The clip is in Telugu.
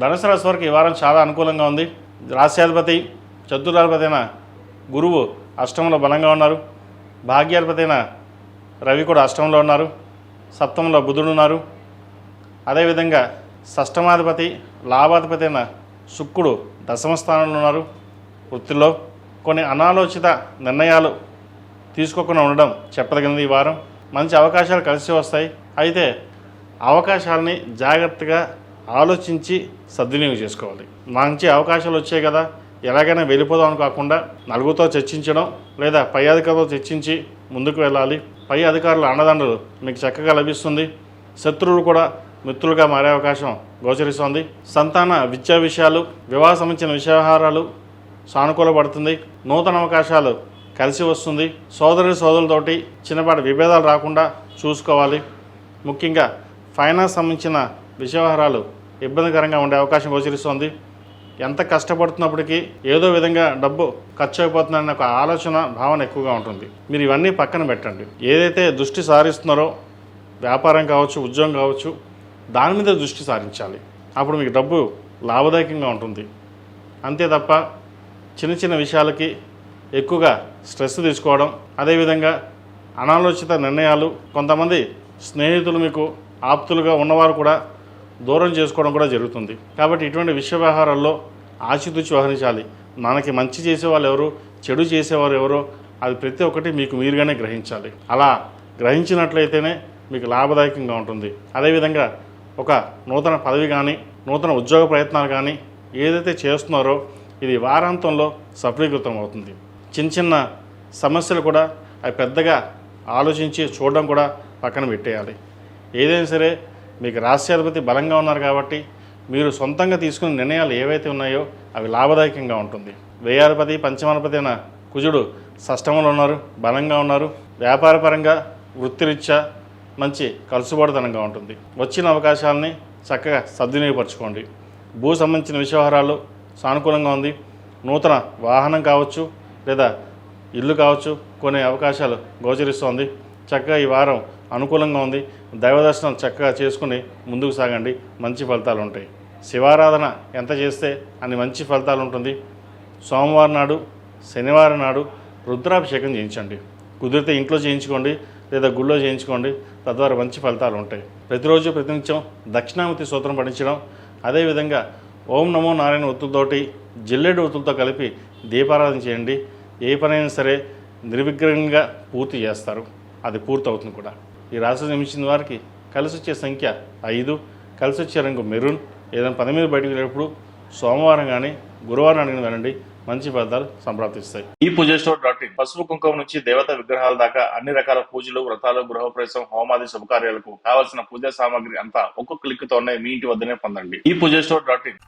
ధనుసు రాశి వారికి ఈ వారం చాలా అనుకూలంగా ఉంది. రాశ్యాధిపతి చతుర్థాధిపతి అయిన గురువు అష్టమంలో బలంగా ఉన్నారు. భాగ్యాధిపతి అయిన రవి కూడా అష్టమంలో ఉన్నారు. సప్తమంలో బుధుడు ఉన్నారు. అదేవిధంగా షష్టమాధిపతి లాభాధిపతి అయిన శుక్రుడు దశమ స్థానంలో ఉన్నారు. వృత్తిలో కొన్ని అనాలోచిత నిర్ణయాలు తీసుకోకుండా ఉండడం చెప్పదగినది. ఈ వారం మంచి అవకాశాలు కలిసి వస్తాయి. అయితే అవకాశాలని జాగ్రత్తగా ఆలోచించి సద్వినియోగం చేసుకోవాలి. మంచి అవకాశాలు వచ్చాయి కదా, ఎలాగైనా వెళ్ళిపోదాం అని కాకుండా నలుగురితో చర్చించడం లేదా పై అధికారులతో చర్చించి ముందుకు వెళ్ళాలి. పై అధికారుల అండదండలు మీకు చక్కగా లభిస్తుంది. శత్రువులు కూడా మిత్రులుగా మారే అవకాశం గోచరిస్తోంది. సంతాన విద్యా విషయాలు, వివాహ సంబంధించిన వ్యవహారాలు సానుకూలపడుతుంది. నూతన అవకాశాలు కలిసి వస్తుంది. సోదరులతోటి చిన్నపాటి విభేదాలు రాకుండా చూసుకోవాలి. ముఖ్యంగా ఫైనాన్స్ సంబంధించిన వ్యవహారాలు ఇబ్బందికరంగా ఉండే అవకాశం గోచరిస్తోంది. ఎంత కష్టపడుతున్నప్పటికీ ఏదో విధంగా డబ్బు ఖర్చు అయిపోతుందనే ఒక ఆలోచన భావన ఎక్కువగా ఉంటుంది. మీరు ఇవన్నీ పక్కన పెట్టండి. ఏదైతే దృష్టి సారిస్తున్నారో వ్యాపారం కావచ్చు, ఉద్యోగం కావచ్చు, దాని మీద దృష్టి సారించాలి. అప్పుడు మీకు డబ్బు లాభదాయకంగా ఉంటుంది. అంతే తప్ప చిన్న చిన్న విషయాలకి ఎక్కువగా స్ట్రెస్ తీసుకోవడం, అదేవిధంగా అనాలోచిత నిర్ణయాలు, కొంతమంది స్నేహితులు మీకు ఆప్తులుగా ఉన్నవారు కూడా దూరం చేసుకోవడం కూడా జరుగుతుంది. కాబట్టి ఇటువంటి వ్యవహారాల్లో ఆచితూచి వ్యవహరించాలి. మనకి మంచి చేసేవాళ్ళు ఎవరు, చెడు చేసేవారు ఎవరో అది ప్రతి ఒక్కటి మీకు మీరుగానే గ్రహించాలి. అలా గ్రహించినట్లయితేనే మీకు లాభదాయకంగా ఉంటుంది. అదేవిధంగా ఒక నూతన పదవి కానీ, నూతన ఉద్యోగ ప్రయత్నాలు కానీ ఏదైతే చేస్తున్నారో ఇది వారాంతంలో సఫలీకృతం అవుతుంది. చిన్న చిన్న సమస్యలు కూడా అవి పెద్దగా ఆలోచించి చూడడం కూడా పక్కన పెట్టేయాలి. ఏదైనా సరే మీకు రాశ్యాధిపతి బలంగా ఉన్నారు కాబట్టి మీరు సొంతంగా తీసుకున్న నిర్ణయాలు ఏవైతే ఉన్నాయో అవి లాభదాయకంగా ఉంటుంది. వ్యయాధిపతి పంచమాధిపతి అయిన కుజుడు షష్టమంలో ఉన్నారు, బలంగా ఉన్నారు. వ్యాపారపరంగా వృత్తిరీత్యా మంచి కలుసుబాటుతనంగా ఉంటుంది. వచ్చిన అవకాశాలని చక్కగా సద్వినియోగపరచుకోండి. భూ సంబంధించిన వ్యవహారాలు సానుకూలంగా ఉంది. నూతన వాహనం కావచ్చు లేదా ఇల్లు కావచ్చు కొనే అవకాశాలు గోచరిస్తోంది. చక్కగా ఈ వారం అనుకూలంగా ఉంది. దైవదర్శనం చక్కగా చేసుకుని ముందుకు సాగండి. మంచి ఫలితాలు ఉంటాయి. శివారాధన ఎంత చేస్తే అన్ని మంచి ఫలితాలు ఉంటుంది. సోమవారం నాడు, శనివారం నాడు రుద్రాభిషేకం చేయించండి. కుదిరితే ఇంట్లో చేయించుకోండి లేదా గుళ్ళో చేయించుకోండి. తద్వారా మంచి ఫలితాలు ఉంటాయి. ప్రతిరోజు ప్రతినిత్యం దక్షిణామూర్తి స్తోత్రం పఠించడం, అదేవిధంగా ఓం నమో నారాయణ ఒత్తులతోటి జిల్లేడు ఒత్తులతో కలిపి దీపారాధన చేయండి. ఏ పనైనా సరే నిర్విఘ్నంగా పూర్తి చేస్తారు. అది పూర్తవుతుంది కూడా. ఈ రాశి జన్మించిన వారికి కలిసి వచ్చే సంఖ్య 5, కలిసి వచ్చే రంగు మెరూన్. ఏదైనా పని మీద బయటకు వెళ్ళేటప్పుడు సోమవారం కానీ గురువారం అడిగిన వెళ్ళండి. మంచి ఫలితాలు సంప్రాప్తిస్తాయి. ఈ పూజస్టోర్.in పసుపు కుంకుమ నుంచి దేవత విగ్రహాల దాకా అన్ని రకాల పూజలు, వ్రతాలు, గృహప్రవేశం, హోమాది శుభకార్యాలకు కావలసిన పూజా సామాగ్రి అంతా ఒక్కొక్క క్లిక్ తోనే మీ ఇంటి వద్దనే పొందండి. ఈ పూజస్టోర్.in